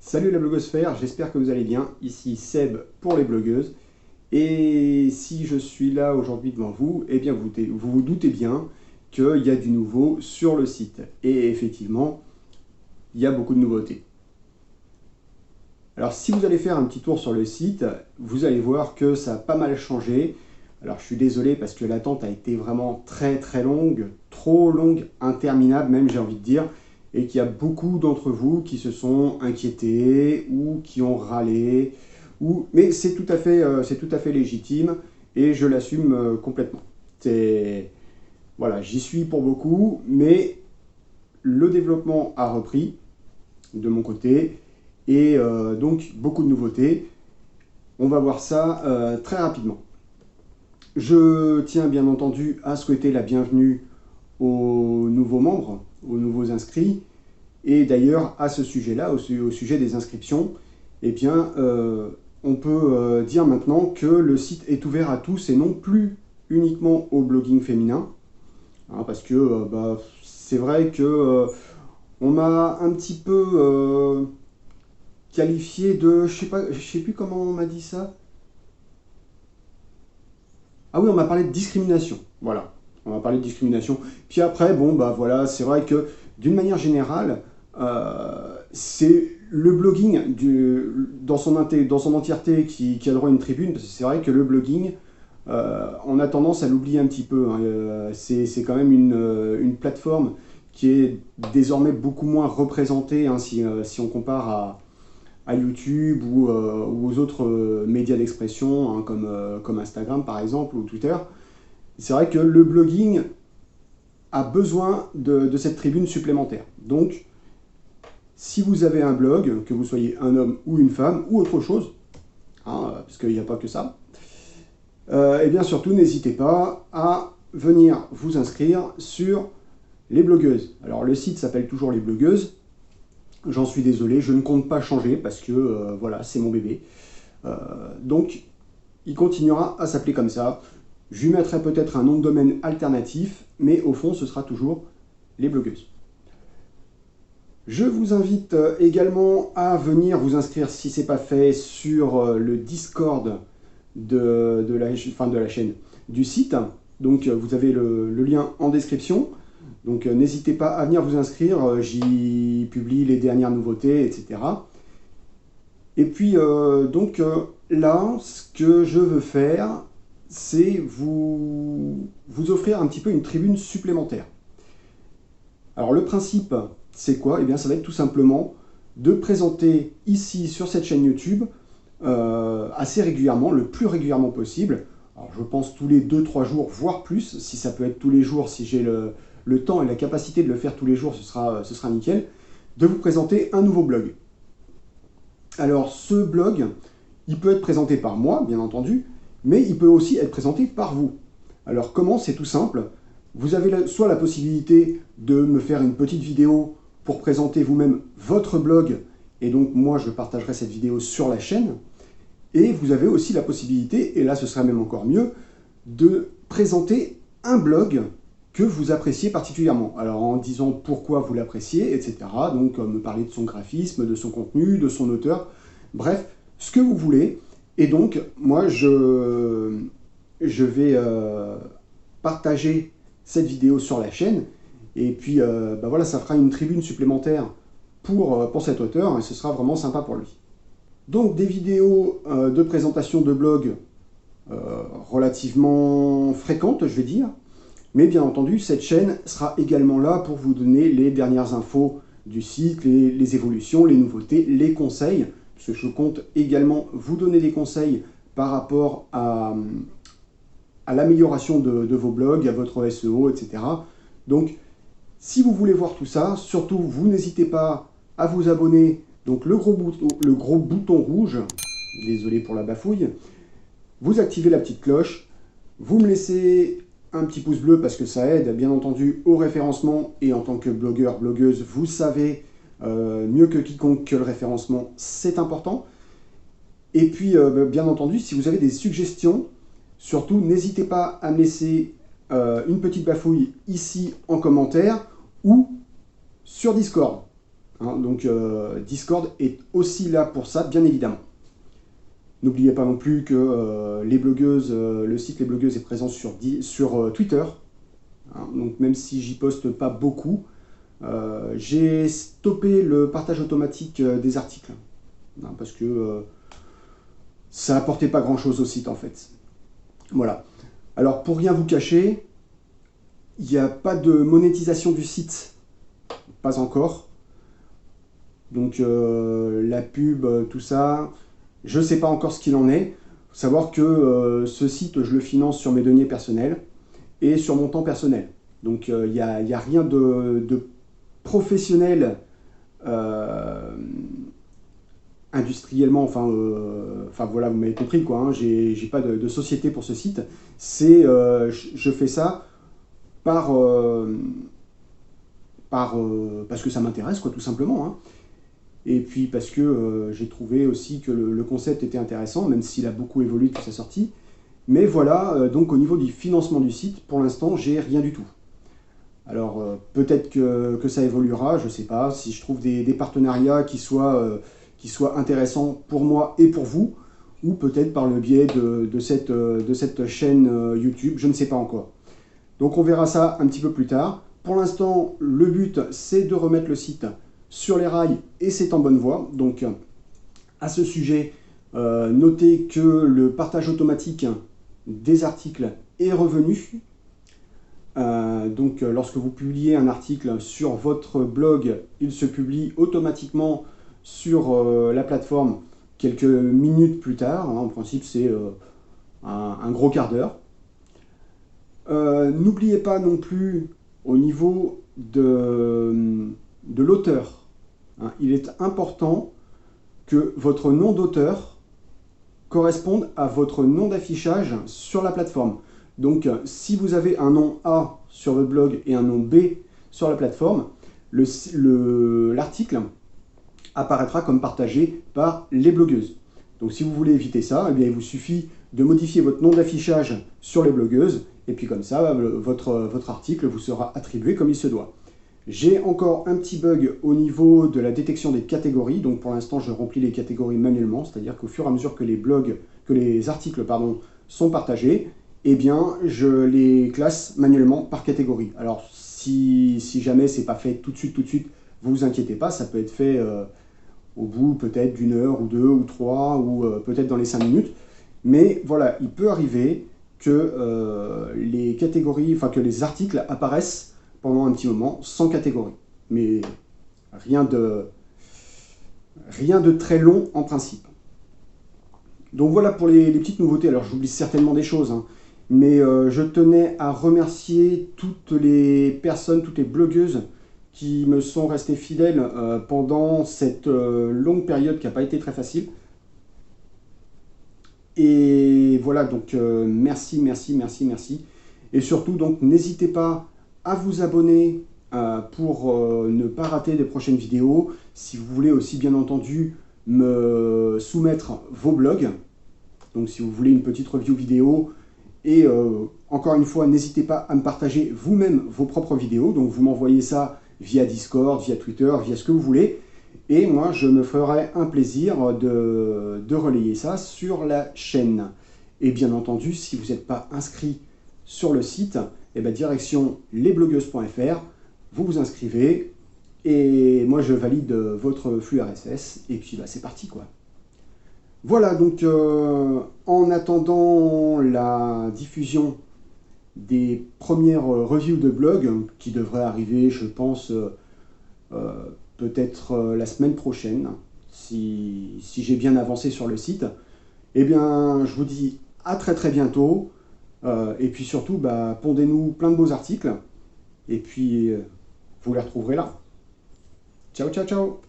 Salut la blogosphère, j'espère que vous allez bien. Ici Seb pour les blogueuses. Et si je suis là aujourd'hui devant vous, eh bien vous vous doutez bien qu'il y a du nouveau sur le site. Et effectivement, il y a beaucoup de nouveautés. Alors si vous allez faire un petit tour sur le site, vous allez voir que ça a pas mal changé. Alors je suis désolé parce que l'attente a été vraiment très longue, trop longue, interminable même j'ai envie de dire. Et qu'il y a beaucoup d'entre vous qui se sont inquiétés ou qui ont râlé. Mais c'est tout à fait légitime et je l'assume complètement. Voilà, j'y suis pour beaucoup, mais le développement a repris de mon côté et donc beaucoup de nouveautés. On va voir ça très rapidement. Je tiens bien entendu à souhaiter la bienvenue aux nouveaux membres, aux nouveaux inscrits. Et d'ailleurs, à ce sujet-là, au sujet des inscriptions, eh bien, on peut dire maintenant que le site est ouvert à tous et non plus uniquement au blogging féminin. Hein, parce que c'est vrai que on m'a un petit peu qualifié de... Je sais plus comment on m'a dit ça. Ah oui, on m'a parlé de discrimination. Voilà, on m'a parlé de discrimination. Puis après, bon, voilà, c'est vrai que d'une manière générale, c'est le blogging dans son entièreté qui a droit à une tribune, parce que c'est vrai que le blogging, on a tendance à l'oublier un petit peu. Hein. C'est quand même une plateforme qui est désormais beaucoup moins représentée hein, si on compare à YouTube ou aux autres médias d'expression hein, comme Instagram par exemple ou Twitter. C'est vrai que le blogging a besoin de cette tribune supplémentaire. Donc, si vous avez un blog, que vous soyez un homme ou une femme, ou autre chose, hein, parce qu'il n'y a pas que ça, et bien surtout, n'hésitez pas à venir vous inscrire sur les blogueuses. Alors, le site s'appelle toujours les blogueuses. J'en suis désolé, je ne compte pas changer parce que, voilà, c'est mon bébé. Donc, il continuera à s'appeler comme ça. Je lui mettrai peut-être un nom de domaine alternatif, mais au fond, ce sera toujours les blogueuses. Je vous invite également à venir vous inscrire, si ce n'est pas fait, sur le Discord de la chaîne du site. Donc vous avez le lien en description. Donc n'hésitez pas à venir vous inscrire, j'y publie les dernières nouveautés, etc. Et puis là, ce que je veux faire, c'est vous offrir un petit peu une tribune supplémentaire. Alors le principe, c'est quoi? Eh bien ça va être tout simplement de présenter ici sur cette chaîne YouTube assez régulièrement, le plus régulièrement possible. Alors je pense tous les 2-3 jours, voire plus, si ça peut être tous les jours, si j'ai le temps et la capacité de le faire tous les jours, ce sera nickel, de vous présenter un nouveau blog. Alors ce blog, il peut être présenté par moi, bien entendu, mais il peut aussi être présenté par vous. Alors comment? C'est tout simple. Vous avez soit la possibilité de me faire une petite vidéo pour présenter vous-même votre blog, et donc moi je partagerai cette vidéo sur la chaîne, et vous avez aussi la possibilité, et là ce sera même encore mieux, de présenter un blog que vous appréciez particulièrement. Alors en disant pourquoi vous l'appréciez, etc. Donc me parler de son graphisme, de son contenu, de son auteur, bref, ce que vous voulez. Et donc moi je vais partager cette vidéo sur la chaîne, et puis voilà, ça fera une tribune supplémentaire pour cet auteur, et ce sera vraiment sympa pour lui. Donc des vidéos de présentation de blog relativement fréquentes, je vais dire, mais bien entendu, cette chaîne sera également là pour vous donner les dernières infos du site, les évolutions, les nouveautés, les conseils, parce que je compte également vous donner des conseils par rapport à l'amélioration de vos blogs, à votre SEO, etc. Donc, si vous voulez voir tout ça, surtout, vous n'hésitez pas à vous abonner. Donc, le gros bouton rouge, désolé pour la bafouille, vous activez la petite cloche, vous me laissez un petit pouce bleu parce que ça aide, bien entendu, au référencement. Et en tant que blogueur, blogueuse, vous savez mieux que quiconque que le référencement, c'est important. Et puis, bien entendu, si vous avez des suggestions, surtout, n'hésitez pas à me laisser une petite bafouille ici en commentaire ou sur Discord. hein. Donc Discord est aussi là pour ça, bien évidemment. N'oubliez pas non plus que les blogueuses, le site Les Blogueuses est présent sur Twitter. Hein. Donc même si j'y poste pas beaucoup, j'ai stoppé le partage automatique des articles. Hein, parce que ça apportait pas grand-chose au site en fait. Voilà. Alors pour rien vous cacher, il n'y a pas de monétisation du site. Pas encore. Donc la pub, tout ça, je ne sais pas encore ce qu'il en est. Il faut savoir que ce site, je le finance sur mes deniers personnels et sur mon temps personnel. Donc il n'y a rien de professionnel industriellement, enfin voilà, vous m'avez compris quoi, hein, j'ai pas de société pour ce site. C'est, je fais ça parce que ça m'intéresse quoi, tout simplement. Hein. Et puis parce que j'ai trouvé aussi que le concept était intéressant, même s'il a beaucoup évolué depuis sa sortie. Mais voilà, donc au niveau du financement du site, pour l'instant, j'ai rien du tout. Alors peut-être que ça évoluera, je ne sais pas, si je trouve des partenariats qui soient intéressants pour moi et pour vous, ou peut-être par le biais de cette chaîne YouTube, je ne sais pas encore. Donc on verra ça un petit peu plus tard. Pour l'instant, le but, c'est de remettre le site sur les rails, et c'est en bonne voie. Donc à ce sujet, notez que le partage automatique des articles est revenu. Donc lorsque vous publiez un article sur votre blog, il se publie automatiquement sur la plateforme quelques minutes plus tard. Hein, en principe, c'est un gros quart d'heure. N'oubliez pas non plus au niveau de l'auteur. Hein, il est important que votre nom d'auteur corresponde à votre nom d'affichage sur la plateforme. Donc, si vous avez un nom A sur votre blog et un nom B sur la plateforme, l'article apparaîtra comme partagé par les blogueuses. Donc, si vous voulez éviter ça, eh bien, il vous suffit de modifier votre nom d'affichage sur les blogueuses, et puis comme ça, votre article vous sera attribué comme il se doit. J'ai encore un petit bug au niveau de la détection des catégories, donc pour l'instant je remplis les catégories manuellement, c'est-à-dire qu'au fur et à mesure que les articles sont partagés, eh bien je les classe manuellement par catégorie. Alors si jamais c'est pas fait tout de suite, vous vous inquiétez pas, ça peut être fait au bout peut-être d'une heure ou deux ou trois ou peut-être dans les 5 minutes, mais voilà, il peut arriver que les catégories, enfin que les articles apparaissent pendant un petit moment sans catégorie. Mais rien de très long en principe. Donc voilà pour les petites nouveautés. Alors j'oublie certainement des choses, hein, mais je tenais à remercier toutes les personnes, toutes les blogueuses qui me sont restées fidèles pendant cette longue période qui n'a pas été très facile. Et voilà, donc merci. Et surtout, donc n'hésitez pas à vous abonner pour ne pas rater des prochaines vidéos. Si vous voulez aussi, bien entendu, me soumettre vos blogs. Donc si vous voulez une petite review vidéo. Et encore une fois, n'hésitez pas à me partager vous-même vos propres vidéos. Donc vous m'envoyez ça via Discord, via Twitter, via ce que vous voulez. Et moi, je me ferai un plaisir de relayer ça sur la chaîne. Et bien entendu, si vous n'êtes pas inscrit sur le site, eh bien, direction lesblogueuses.fr, vous vous inscrivez, et moi je valide votre flux RSS, et puis bah, c'est parti quoi. Voilà, donc en attendant la diffusion des premières reviews de blog, qui devraient arriver, je pense, peut-être la semaine prochaine, si j'ai bien avancé sur le site, eh bien je vous dis à très bientôt. Et puis surtout, bah, pondez-nous plein de beaux articles. Et puis, vous les retrouverez là. Ciao.